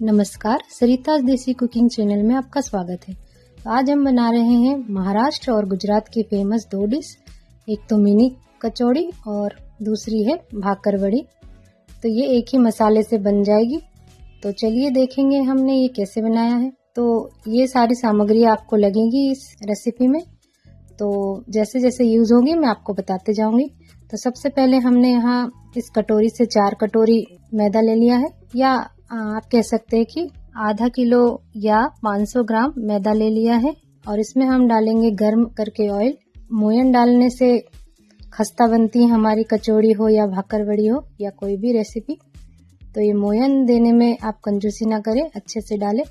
नमस्कार, सरिताज देसी cooking channel में आपका स्वागत है। तो आज हम बना रहे हैं महाराष्ट्र और गुजरात की फेमस दो डिश। एक तो मिनी कचौड़ी और दूसरी है भाकरवड़ी। तो ये एक ही मसाले से बन जाएगी। तो चलिए देखेंगे हमने ये कैसे बनाया है। तो ये सारी सामग्री आपको लगेगी इस रेसिपी में। तो जैसे जैसे यूज़ होगी मैं आपको बताते जाऊंगी। तो सबसे पहले हमने यहाँ इस कटोरी से 4 कटोरी मैदा ले लिया है, या आप कह सकते हैं कि आधा किलो या 500 ग्राम मैदा ले लिया है। और इसमें हम डालेंगे गर्म करके ऑयल। मोयन डालने से खस्ता बनती है हमारी कचौड़ी हो या भाकरवड़ी हो या कोई भी रेसिपी। तो ये मोयन देने में आप कंजूसी ना करें, अच्छे से डालें।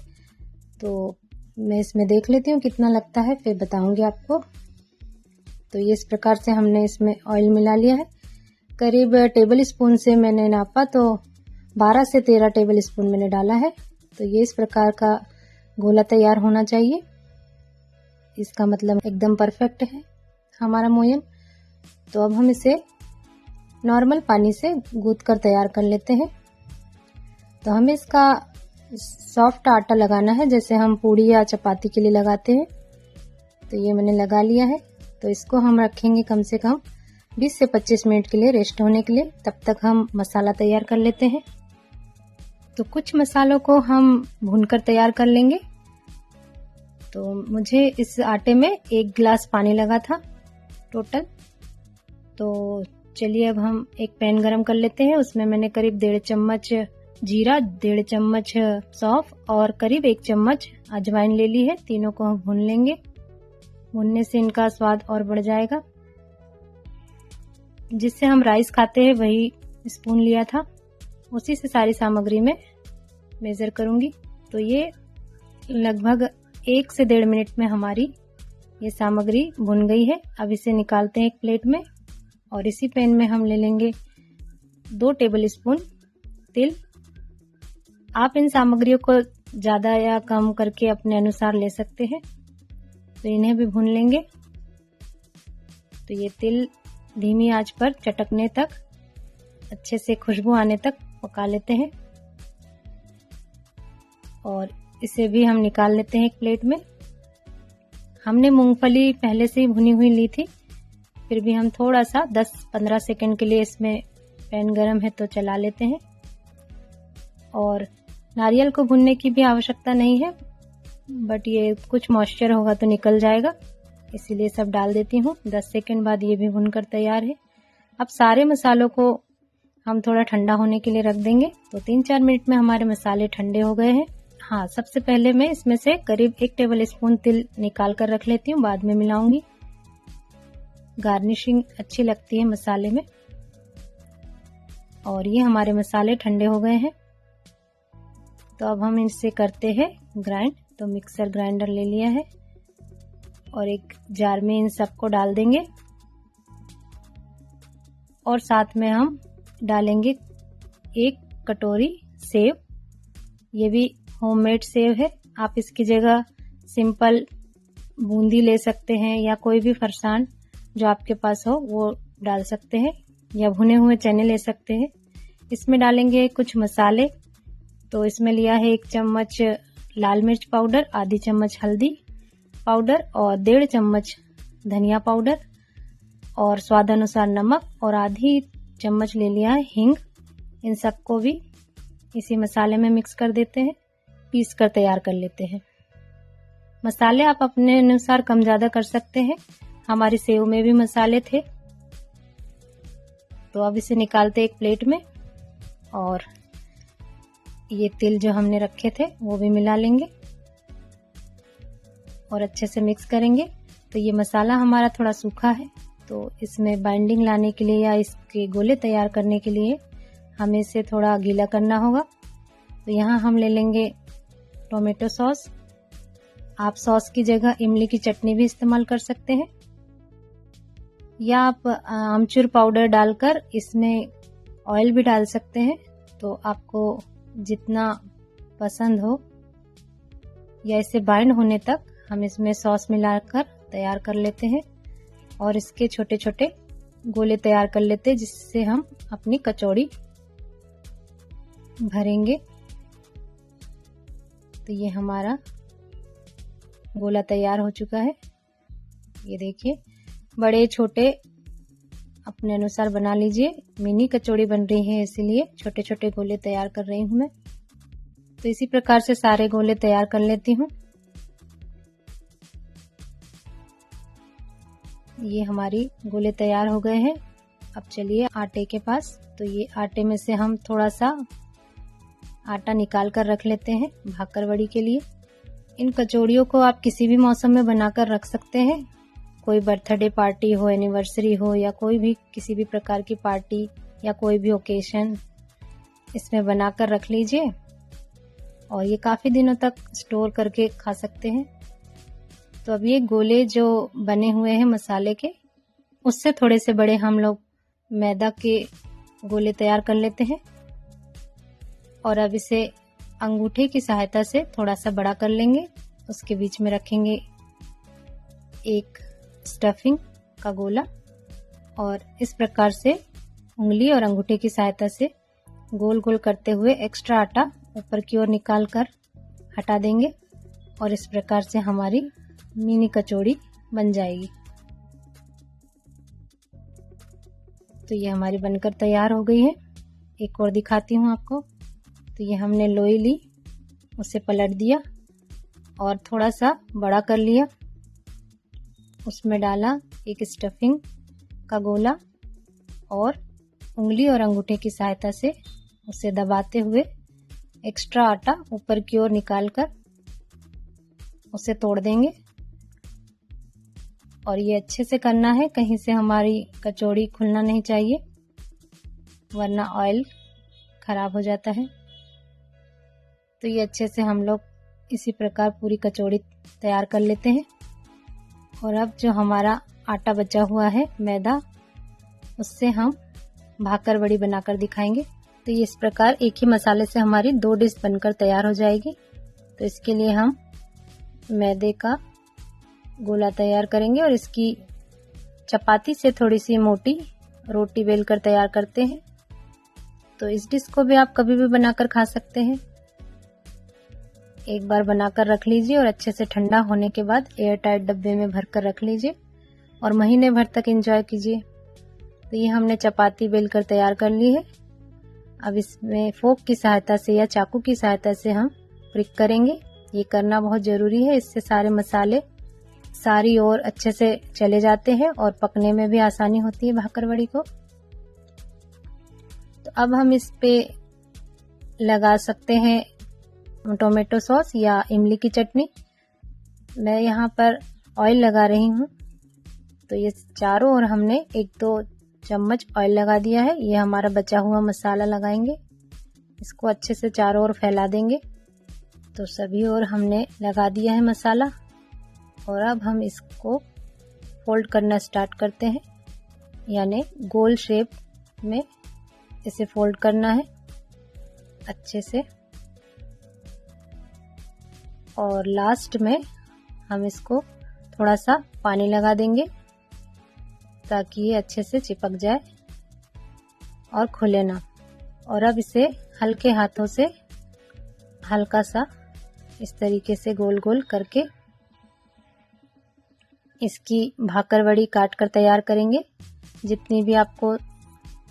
तो मैं इसमें देख लेती हूँ कितना लगता है, फिर बताऊंगी आपको। तो ये इस प्रकार से हमने इसमें ऑयल मिला लिया है। करीब टेबल स्पून से मैंने नापा तो 12 से 13 टेबल स्पून मैंने डाला है। तो ये इस प्रकार का गोला तैयार होना चाहिए। इसका मतलब एकदम परफेक्ट है हमारा मोयन। तो अब हम इसे नॉर्मल पानी से गूंथ कर तैयार कर लेते हैं। तो हमें इसका सॉफ्ट आटा लगाना है, जैसे हम पूड़ी या चपाती के लिए लगाते हैं। तो ये मैंने लगा लिया है। तो इसको हम रखेंगे कम से कम 20 से 25 मिनट के लिए रेस्ट होने के लिए। तब तक हम मसाला तैयार कर लेते हैं। तो कुछ मसालों को हम भूनकर तैयार कर लेंगे। तो मुझे इस आटे में 1 गिलास पानी लगा था टोटल। तो चलिए अब हम एक पैन गरम कर लेते हैं। उसमें मैंने करीब 1.5 चम्मच जीरा, 1.5 चम्मच सौंफ और करीब 1 चम्मच अजवाइन ले ली है। तीनों को हम भून लेंगे। भूनने से इनका स्वाद और बढ़ जाएगा। जिससे हम राइस खाते हैं वही स्पून लिया था, उसी से सारी सामग्री में मेजर करूंगी। तो ये लगभग 1 से 1.5 मिनट में हमारी ये सामग्री भुन गई है। अब इसे निकालते हैं एक प्लेट में। और इसी पैन में हम ले लेंगे 2 टेबल स्पून तिल। आप इन सामग्रियों को ज़्यादा या कम करके अपने अनुसार ले सकते हैं। तो इन्हें भी भून लेंगे। तो ये तिल धीमी आंच पर चटकने तक, अच्छे से खुशबू आने तक पका लेते हैं। और इसे भी हम निकाल लेते हैं एक प्लेट में। हमने मूंगफली पहले से ही भुनी हुई ली थी, फिर भी हम थोड़ा सा 10-15 सेकंड के लिए इसमें पैन गरम है तो चला लेते हैं। और नारियल को भुनने की भी आवश्यकता नहीं है, बट ये कुछ मॉइस्चर होगा तो निकल जाएगा, इसीलिए सब डाल देती हूँ। 10 सेकंड बाद ये भी भुनकर तैयार है। अब सारे मसालों को हम थोड़ा ठंडा होने के लिए रख देंगे। तो 3-4 मिनट में हमारे मसाले ठंडे हो गए हैं। हाँ, सबसे पहले मैं इसमें से करीब 1 टेबल स्पून तिल निकाल कर रख लेती हूँ, बाद में मिलाऊंगी। गार्निशिंग अच्छी लगती है मसाले में। और ये हमारे मसाले ठंडे हो गए हैं। तो अब हम इनसे करते हैं ग्राइंड। तो मिक्सर ग्राइंडर ले लिया है और एक जार में इन सबको डाल देंगे। और साथ में हम डालेंगे 1 कटोरी सेव। ये भी होममेड सेव है। आप इसकी जगह सिंपल बूंदी ले सकते हैं या कोई भी फरसान जो आपके पास हो वो डाल सकते हैं, या भुने हुए चने ले सकते हैं। इसमें डालेंगे कुछ मसाले। तो इसमें लिया है 1 चम्मच लाल मिर्च पाउडर, आधी चम्मच हल्दी पाउडर और 1.5 चम्मच धनिया पाउडर और स्वादानुसार नमक, और आधी चम्मच ले लिया है हींग। इन सबको भी इसी मसाले में मिक्स कर देते हैं, पीस कर तैयार कर लेते हैं। मसाले आप अपने अनुसार कम ज्यादा कर सकते हैं। हमारी सेव में भी मसाले थे। तो अब इसे निकालते एक प्लेट में। और ये तिल जो हमने रखे थे वो भी मिला लेंगे और अच्छे से मिक्स करेंगे। तो ये मसाला हमारा थोड़ा सूखा है, तो इसमें बाइंडिंग लाने के लिए या इसके गोले तैयार करने के लिए हमें इसे थोड़ा गीला करना होगा। तो यहाँ हम ले लेंगे टोमेटो सॉस। आप सॉस की जगह इमली की चटनी भी इस्तेमाल कर सकते हैं, या आप आमचूर पाउडर डालकर इसमें ऑयल भी डाल सकते हैं। तो आपको जितना पसंद हो, या इसे बाइंड होने तक हम इसमें सॉस मिलाकर तैयार कर लेते हैं। और इसके छोटे छोटे गोले तैयार कर लेते हैं, जिससे हम अपनी कचौड़ी भरेंगे। तो ये हमारा गोला तैयार हो चुका है। ये देखिए, बड़े छोटे अपने अनुसार बना लीजिए। मिनी कचौड़ी बन रही है इसीलिए छोटे छोटे गोले तैयार कर रही हूँ मैं। तो इसी प्रकार से सारे गोले तैयार कर लेती हूँ। ये हमारी गोले तैयार हो गए हैं। अब चलिए आटे के पास। तो ये आटे में से हम थोड़ा सा आटा निकाल कर रख लेते हैं भाकरवड़ी के लिए। इन कचौड़ियों को आप किसी भी मौसम में बनाकर रख सकते हैं। कोई बर्थडे पार्टी हो, एनिवर्सरी हो, या कोई भी किसी भी प्रकार की पार्टी या कोई भी ओकेशन, इसमें बनाकर रख लीजिए और ये काफ़ी दिनों तक स्टोर करके खा सकते हैं। तो अब ये गोले जो बने हुए हैं मसाले के, उससे थोड़े से बड़े हम लोग मैदा के गोले तैयार कर लेते हैं और अब इसे अंगूठे की सहायता से थोड़ा सा बड़ा कर लेंगे। उसके बीच में रखेंगे एक स्टफिंग का गोला और इस प्रकार से उंगली और अंगूठे की सहायता से गोल गोल करते हुए एक्स्ट्रा आटा ऊपर की ओर निकाल कर हटा देंगे और इस प्रकार से हमारी मिनी कचौड़ी बन जाएगी। तो ये हमारी बनकर तैयार हो गई है। एक और दिखाती हूँ आपको। तो ये हमने लोई ली, उसे पलट दिया और थोड़ा सा बड़ा कर लिया। उसमें डाला एक स्टफिंग का गोला और उंगली और अंगूठे की सहायता से उसे दबाते हुए एक्स्ट्रा आटा ऊपर की ओर निकालकर उसे तोड़ देंगे। और ये अच्छे से करना है, कहीं से हमारी कचौड़ी खुलना नहीं चाहिए वरना ऑयल खराब हो जाता है। तो ये अच्छे से हम लोग इसी प्रकार पूरी कचौड़ी तैयार कर लेते हैं। और अब जो हमारा आटा बचा हुआ है मैदा, उससे हम भाकरवड़ी बनाकर दिखाएंगे। तो ये इस प्रकार एक ही मसाले से हमारी 2 डिश बनकर तैयार हो जाएगी। तो इसके लिए हम मैदे का गोला तैयार करेंगे और इसकी चपाती से थोड़ी सी मोटी रोटी बेलकर तैयार करते हैं। तो इस डिश को भी आप कभी भी बनाकर खा सकते हैं। एक बार बनाकर रख लीजिए और अच्छे से ठंडा होने के बाद एयर टाइट डब्बे में भरकर रख लीजिए और महीने भर तक एंजॉय कीजिए। तो ये हमने चपाती बेलकर तैयार कर ली है। अब इसमें फोक की सहायता से या चाकू की सहायता से हम प्रिक करेंगे। ये करना बहुत ज़रूरी है, इससे सारे मसाले सारी ओर अच्छे से चले जाते हैं और पकने में भी आसानी होती है भाकरवड़ी को। तो अब हम इस पे लगा सकते हैं टोमेटो सॉस या इमली की चटनी। मैं यहाँ पर ऑयल लगा रही हूँ। तो ये चारों ओर हमने 1-2 चम्मच ऑयल लगा दिया है। ये हमारा बचा हुआ मसाला लगाएंगे, इसको अच्छे से चारों ओर फैला देंगे। तो सभी ओर हमने लगा दिया है मसाला और अब हम इसको फोल्ड करना स्टार्ट करते हैं, यानी गोल शेप में इसे फोल्ड करना है अच्छे से। और लास्ट में हम इसको थोड़ा सा पानी लगा देंगे ताकि ये अच्छे से चिपक जाए और खुले ना। और अब इसे हल्के हाथों से हल्का सा इस तरीके से गोल गोल करके इसकी भाकरवड़ी काट कर तैयार करेंगे, जितनी भी आपको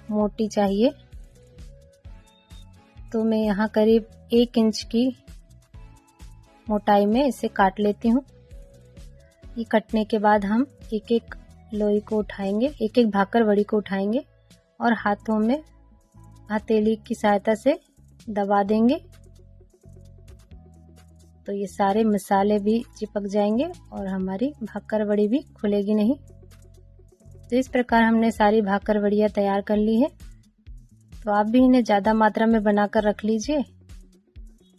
मोटी चाहिए। तो मैं यहाँ करीब 1 इंच की मोटाई में इसे काट लेती हूँ। ये कटने के बाद हम एक एक लोई को उठाएंगे, एक एक भाकरवड़ी को उठाएंगे और हाथों में हथेली की सहायता से दबा देंगे। तो ये सारे मसाले भी चिपक जाएंगे और हमारी भाकरवड़ी भी खुलेगी नहीं। तो इस प्रकार हमने सारी भाकरवड़ियाँ तैयार कर ली है। तो आप भी इन्हें ज़्यादा मात्रा में बनाकर रख लीजिए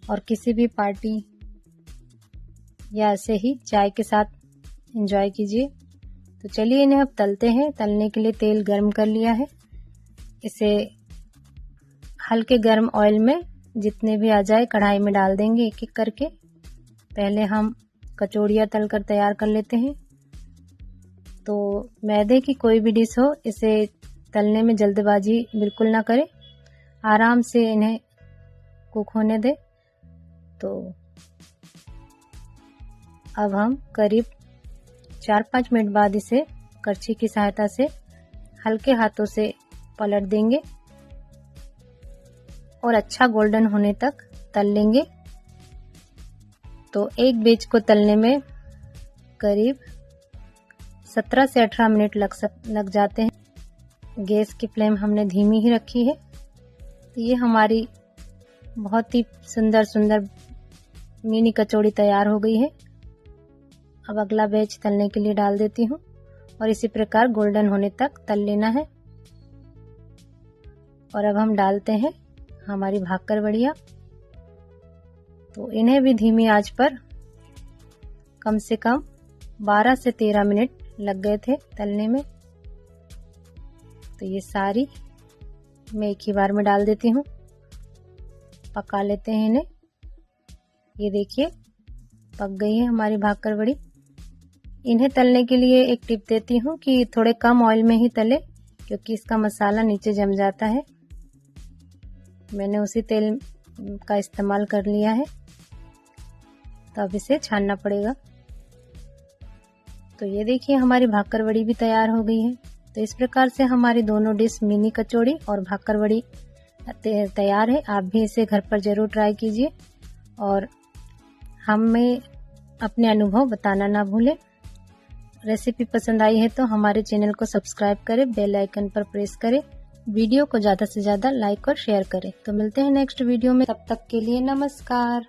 और किसी भी पार्टी या ऐसे ही चाय के साथ एंजॉय कीजिए। तो चलिए इन्हें अब तलते हैं। तलने के लिए तेल गर्म कर लिया है। इसे हल्के गर्म ऑयल में जितने भी आ जाए कढ़ाई में डाल देंगे एक एक करके। पहले हम कचौड़ियाँ तल कर तैयार कर लेते हैं। तो मैदे की कोई भी डिश हो, इसे तलने में जल्दबाजी बिल्कुल ना करें, आराम से इन्हें कुक होने दें। तो अब हम करीब 4-5 मिनट बाद इसे करछी की सहायता से हल्के हाथों से पलट देंगे और अच्छा गोल्डन होने तक तल लेंगे। तो एक बैच को तलने में करीब 17 से 18 मिनट लग जाते हैं। गैस की फ्लेम हमने धीमी ही रखी है। तो ये हमारी बहुत ही सुंदर मिनी कचौड़ी तैयार हो गई है। अब अगला बैच तलने के लिए डाल देती हूँ और इसी प्रकार गोल्डन होने तक तल लेना है। और अब हम डालते हैं हमारी भाकर बड़िया। तो इन्हें भी धीमी आंच पर कम से कम 12 से 13 मिनट लग गए थे तलने में। तो ये सारी मैं एक ही बार में डाल देती हूँ, पका लेते हैं इन्हें। ये देखिए पक गई है हमारी भाकर बड़ी। इन्हें तलने के लिए एक टिप देती हूँ कि थोड़े कम ऑयल में ही तले, क्योंकि इसका मसाला नीचे जम जाता है। मैंने उसी तेल का इस्तेमाल कर लिया है, तो अब इसे छानना पड़ेगा। तो ये देखिए हमारी भाकर बड़ी भी तैयार हो गई है। तो इस प्रकार से हमारी दोनों डिश मिनी कचौड़ी और भाकर बड़ी तैयार है। आप भी इसे घर पर जरूर ट्राई कीजिए और हमें अपने अनुभव बताना ना भूलें। रेसिपी पसंद आई है तो हमारे चैनल को सब्सक्राइब करें, बेल आइकन पर प्रेस करें, वीडियो को ज़्यादा से ज़्यादा लाइक और शेयर करें। तो मिलते हैं नेक्स्ट वीडियो में, तब तक के लिए नमस्कार।